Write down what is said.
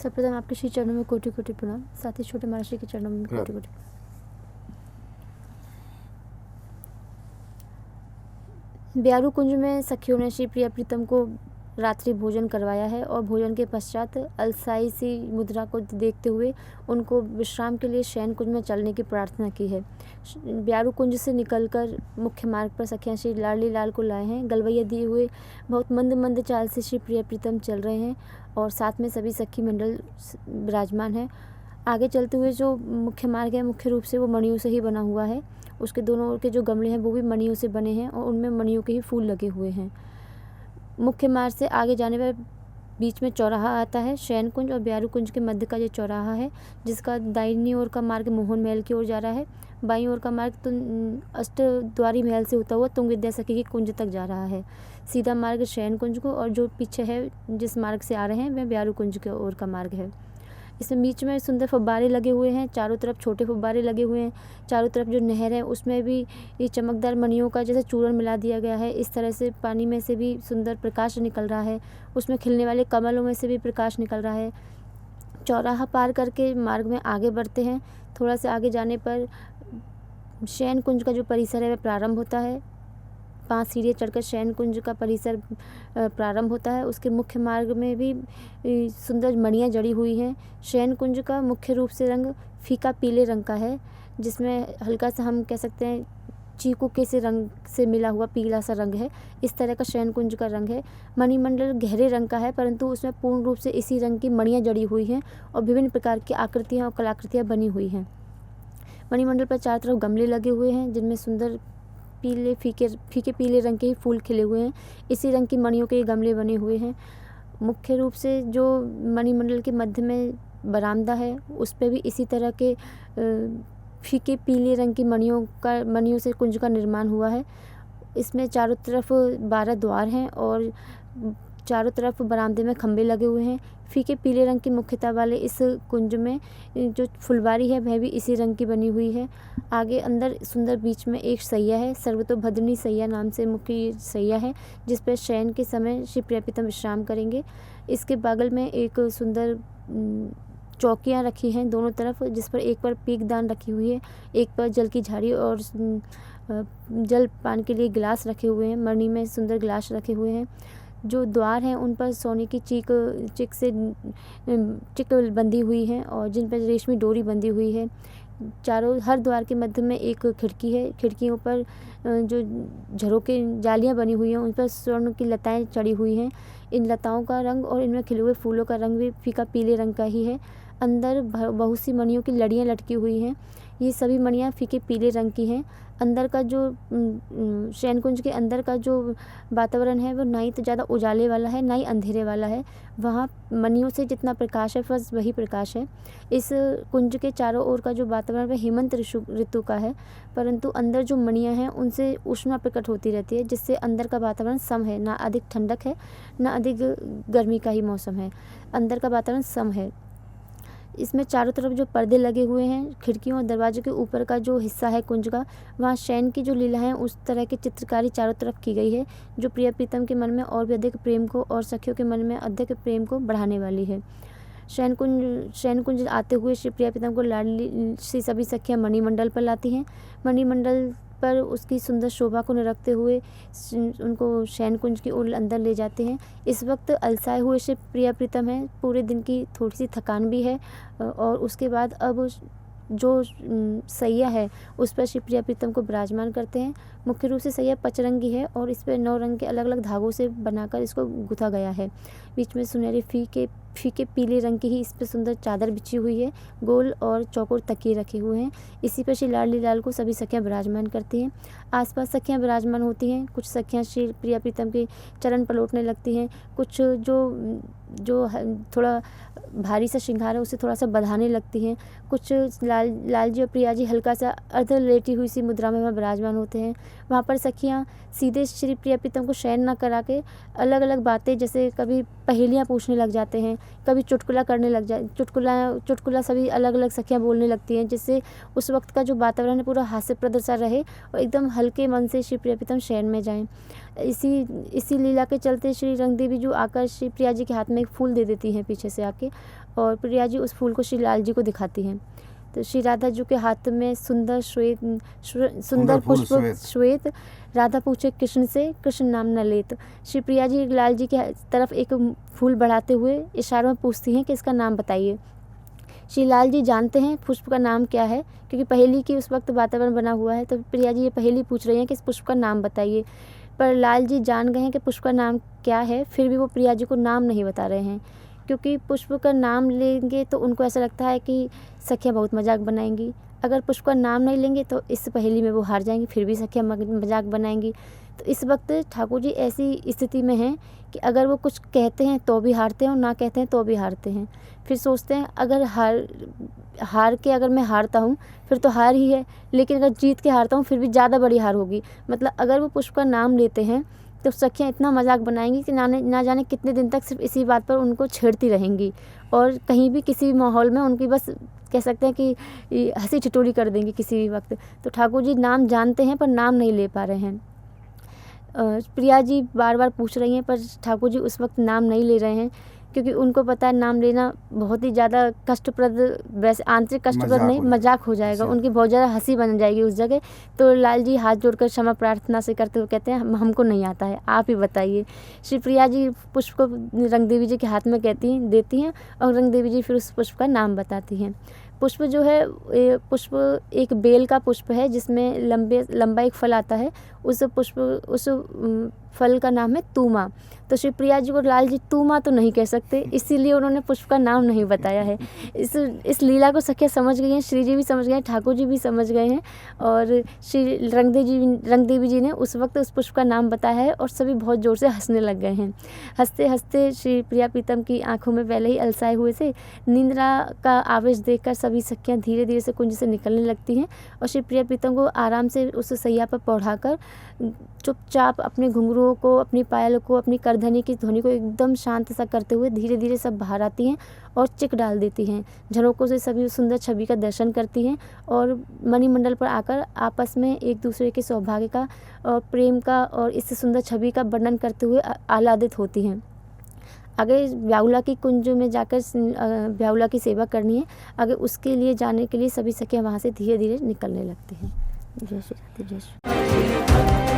सर्वप्रथम आपके श्री चरणों में कोटि कोटि प्रणाम, साथ ही छोटे महाराष्ट्र के चरणों में कोटि कोटि। ब्यारू कुंज में सखियों ने श्री प्रिया प्रीतम को रात्रि भोजन करवाया है और भोजन के पश्चात अलसाई सी मुद्रा को देखते हुए उनको विश्राम के लिए शयन कुंज में चलने की प्रार्थना की है। ब्यारू कुंज से निकलकर मुख्य मार्ग पर सखियां श्री लाडली लाल को लाए हैं। गलवैया दिए हुए बहुत मंद मंद चाल से श्री प्रिया प्रीतम चल रहे हैं और साथ में सभी सखी मंडल विराजमान है। आगे चलते हुए जो मुख्य मार्ग है मुख्य रूप से वो मणियों से ही बना हुआ है। उसके दोनों ओर के जो गमले हैं वो भी मणियों से बने हैं और उनमें मणियों के ही फूल लगे हुए हैं। मुख्य मार्ग से आगे जाने पर बीच में चौराहा आता है। शयन कुंज और ब्यारू कुंज के मध्य का ये चौराहा है, जिसका दाहिनी ओर का मार्ग मोहन महल की ओर जा रहा है। बाईं ओर का मार्ग अष्टद्वारी महल से होता हुआ तुंग विद्या सखी के कुंज तक जा रहा है। सीधा मार्ग शयन कुंज को, और जो पीछे है जिस मार्ग से आ रहे हैं वह ब्यारू कुंज की ओर का मार्ग है। इसमें बीच में सुंदर फव्वारे लगे हुए हैं, चारों तरफ छोटे फव्वारे लगे हुए हैं। चारों तरफ जो नहर है उसमें भी ये चमकदार मणियों का जैसे चूर्ण मिला दिया गया है। इस तरह से पानी में से भी सुंदर प्रकाश निकल रहा है, उसमें खिलने वाले कमलों में से भी प्रकाश निकल रहा है। चौराहा पार करके मार्ग में आगे बढ़ते हैं। थोड़ा सा आगे जाने पर शयन कुंज का जो परिसर है वह प्रारंभ होता है। 5 सीढ़ियाँ चढ़कर शयन कुंज का परिसर प्रारंभ होता है। उसके मुख्य मार्ग में भी सुंदर मणियाँ जड़ी हुई हैं। शयन कुंज का मुख्य रूप से रंग फीका पीले रंग का है, जिसमें हल्का सा हम कह सकते हैं चीकू के से रंग से मिला हुआ पीला सा रंग है। इस तरह का शयन कुंज का रंग है। मणिमंडल गहरे रंग का है, परंतु उसमें पूर्ण रूप से इसी रंग की मणियाँ जड़ी हुई हैं और विभिन्न प्रकार की आकृतियाँ और कलाकृतियाँ बनी हुई हैं। मणिमंडल पर चारों तरफ गमले लगे हुए हैं, जिनमें सुंदर पीले फीके पीले रंग के ही फूल खिले हुए हैं। इसी रंग की मणियों के गमले बने हुए हैं। मुख्य रूप से जो मणिमंडल के मध्य में बरामदा है उस पे भी इसी तरह के फीके पीले रंग की मणियों से कुंज का निर्माण हुआ है। इसमें चारों तरफ 12 द्वार हैं और चारों तरफ बरामदे में खंभे लगे हुए हैं। फीके पीले रंग की मुख्यता वाले इस कुंज में जो फुलवारी है वह भी इसी रंग की बनी हुई है। आगे अंदर सुंदर बीच में एक सैया है, सर्वतोभद्रनी सैया नाम से मुख्य सैया है, जिस पर शयन के समय श्री प्रिया प्रीतम विश्राम करेंगे। इसके बगल में एक सुंदर चौकियाँ रखी हैं दोनों तरफ, जिस पर एक पर पीकदान रखी हुई है, एक पर जल की झाड़ी और जल पान के लिए गिलास रखे हुए हैं। मणि में सुंदर गिलास रखे हुए हैं। जो द्वार हैं उन पर सोने की चिक बंधी हुई है और जिन पर रेशमी डोरी बंधी हुई है। हर द्वार के मध्य में एक खिड़की है। खिड़कियों पर जो झरोके जालियाँ बनी हुई हैं उन पर स्वर्ण की लताएं चढ़ी हुई हैं। इन लताओं का रंग और इनमें खिले हुए फूलों का रंग भी फीका पीले रंग का ही है। अंदर बहुत सी मणियों की लड़ियाँ लटकी हुई हैं। ये सभी मणियाँ फीके पीले रंग की हैं। अंदर का जो शयन कुंज के अंदर का जो वातावरण है वो ना ही तो ज़्यादा उजाले वाला है ना ही अंधेरे वाला है। वहाँ मणियों से जितना प्रकाश है बस वही प्रकाश है। इस कुंज के चारों ओर का जो वातावरण वह हेमंत ऋतु का है, परंतु अंदर जो मणियाँ हैं उनसे ऊष्मा प्रकट होती रहती है, जिससे अंदर का वातावरण सम है। ना अधिक ठंडक है ना अधिक गर्मी का ही मौसम है। अंदर का वातावरण सम है। इसमें चारों तरफ जो पर्दे लगे हुए हैं, खिड़कियों और दरवाजे के ऊपर का जो हिस्सा है कुंज का, वहाँ शयन की जो लीला है उस तरह की चित्रकारी चारों तरफ की गई है, जो प्रिया प्रीतम के मन में और भी अधिक प्रेम को और सखियों के मन में अधिक प्रेम को बढ़ाने वाली है। शयन कुंज आते हुए श्री प्रिया प्रीतम को लाडली से सभी सखियाँ मणिमंडल पर लाती हैं। मणिमंडल पर उसकी सुंदर शोभा को निरखते हुए उनको शयन कुंज की ओर अंदर ले जाते हैं। इस वक्त अलसाए हुए श्री प्रिया प्रीतम है, पूरे दिन की थोड़ी सी थकान भी है और उसके बाद अब जो सैया है उस पर श्री प्रिया प्रीतम को विराजमान करते हैं। मुख्य रूप से सैया पचरंगी है और इस पर 9 रंग के अलग अलग धागों से बनाकर इसको गुथा गया है। बीच में सुनहरे फीके पीले रंग की ही इस पर सुंदर चादर बिछी हुई है। गोल और चौकोर तकिए रखे हुए हैं। इसी पर श्री लाडली लाल को सभी सखियाँ विराजमान करती हैं। आसपास सखियाँ विराजमान होती हैं। कुछ सखियाँ श्री प्रिया प्रीतम के चरण पलटने लगती हैं। कुछ जो थोड़ा भारी सा श्रृंगार है उसे थोड़ा सा बढ़ाने लगती हैं। कुछ लाल जी और प्रिया जी हल्का सा अर्ध लेटी हुई सी मुद्रा में वहाँ विराजमान होते हैं। वहाँ पर सखियाँ सीधे श्री प्रिया प्रीतम को शयन न करा के अलग अलग बातें, जैसे कभी पहेलियाँ पूछने लग जाते हैं, कभी चुटकुला करने लग जा चुटकुला सभी अलग अलग सखियाँ बोलने लगती हैं, जिससे उस वक्त का जो वातावरण है पूरा हास्यप्रद सा रहे और एकदम हल्के मन से श्री प्रिया प्रीतम शयन में जाएं। इसी लीला के चलते श्री रंग देवी जो आकर श्री प्रिया जी के हाथ में एक फूल दे देती हैं पीछे से आके, और प्रिया जी उस फूल को श्री लाल जी को दिखाती हैं। तो श्री राधा जी के हाथ में सुंदर सुंदर पुष्प श्वेत। राधा पूछे कृष्ण से, कृष्ण नाम न लेत। श्री प्रिया जी लाल जी की तरफ एक फूल बढ़ाते हुए इशारों में पूछती हैं कि इसका नाम बताइए। श्री लाल जी जानते हैं पुष्प का नाम क्या है, क्योंकि पहेली की उस वक्त वातावरण बना हुआ है। तो प्रिया जी ये पहेली पूछ रही हैं कि इस पुष्प का नाम बताइए, पर लाल जी जान गए हैं कि पुष्प का नाम क्या है, फिर भी वो प्रिया जी को नाम नहीं बता रहे हैं, क्योंकि पुष्प का नाम लेंगे तो उनको ऐसा लगता है कि सखियाँ बहुत मजाक बनाएंगी। अगर पुष्प का नाम नहीं लेंगे तो इस पहेली में वो हार जाएंगी, फिर भी सखियाँ मजाक बनाएंगी। तो इस वक्त ठाकुर जी ऐसी स्थिति में हैं कि अगर वो कुछ कहते हैं तो भी हारते हैं और ना कहते हैं तो भी हारते हैं। फिर सोचते हैं अगर हार के अगर मैं हारता हूँ फिर तो हार ही है, लेकिन अगर जीत के हारता हूँ फिर भी ज़्यादा बड़ी हार होगी। मतलब अगर वो पुष्प का नाम लेते हैं तो सखियाँ इतना मजाक बनाएंगी कि ना जाने कितने दिन तक सिर्फ इसी बात पर उनको छेड़ती रहेंगी, और कहीं भी किसी भी माहौल में उनकी बस कह सकते हैं कि हंसी ठिठोली कर देंगी किसी भी वक्त। तो ठाकुर जी नाम जानते हैं पर नाम नहीं ले पा रहे हैं। प्रिया जी बार बार पूछ रही हैं पर ठाकुर जी उस वक्त नाम नहीं ले रहे हैं, क्योंकि उनको पता है नाम लेना बहुत ही ज़्यादा कष्टप्रद, वैसे आंतरिक कष्टप्रद नहीं, मजाक हो जाएगा, उनकी बहुत ज़्यादा हंसी बन जाएगी उस जगह। तो लाल जी हाथ जोड़कर क्षमा प्रार्थना से करते हुए कहते हैं हमको नहीं आता है, आप ही बताइए। श्री प्रिया जी पुष्प को रंग देवी जी के हाथ में देती हैं और रंग देवी जी फिर उस पुष्प का नाम बताती हैं। पुष्प जो है पुष्प एक बेल का पुष्प है जिसमें लंबा एक फल आता है। उस फल का नाम है तूमा। तो श्री प्रिया जी को लाल जी तूमा तो नहीं कह सकते, इसीलिए उन्होंने पुष्प का नाम नहीं बताया है। इस लीला को सखियाँ समझ गई हैं, श्री जी भी समझ गए हैं, ठाकुर जी भी समझ गए हैं, और श्री रंग देवी जी ने उस वक्त उस पुष्प का नाम बताया है और सभी बहुत ज़ोर से हंसने लग गए हैं। हंसते हंसते श्री प्रिया प्रीतम की आंखों में पहले ही अलसाए हुए से निंद्रा का आवेश देखकर सभी सखियाँ धीरे धीरे से कुंज से निकलने लगती हैं और श्री प्रिया प्रीतम को आराम से उस सैया पर पौढ़ाकर चुपचाप अपने घुंघरुओं को, अपनी पायल को, अपनी करधनी की ध्वनि को एकदम शांत सा करते हुए धीरे धीरे सब बाहर आती हैं और चिक डाल देती हैं। झरोकों से सभी सुंदर छवि का दर्शन करती हैं और मणिमंडल पर आकर आपस में एक दूसरे के सौभाग्य का और प्रेम का और इस सुंदर छवि का वर्णन करते हुए आह्लादित होती हैं। आगे ब्याहुला की कुंज में जाकर ब्याहुला की सेवा करनी है। आगे उसके लिए जाने के लिए सभी सखियाँ वहाँ से धीरे धीरे निकलने लगती हैं। जय श्री राधे, जय श्री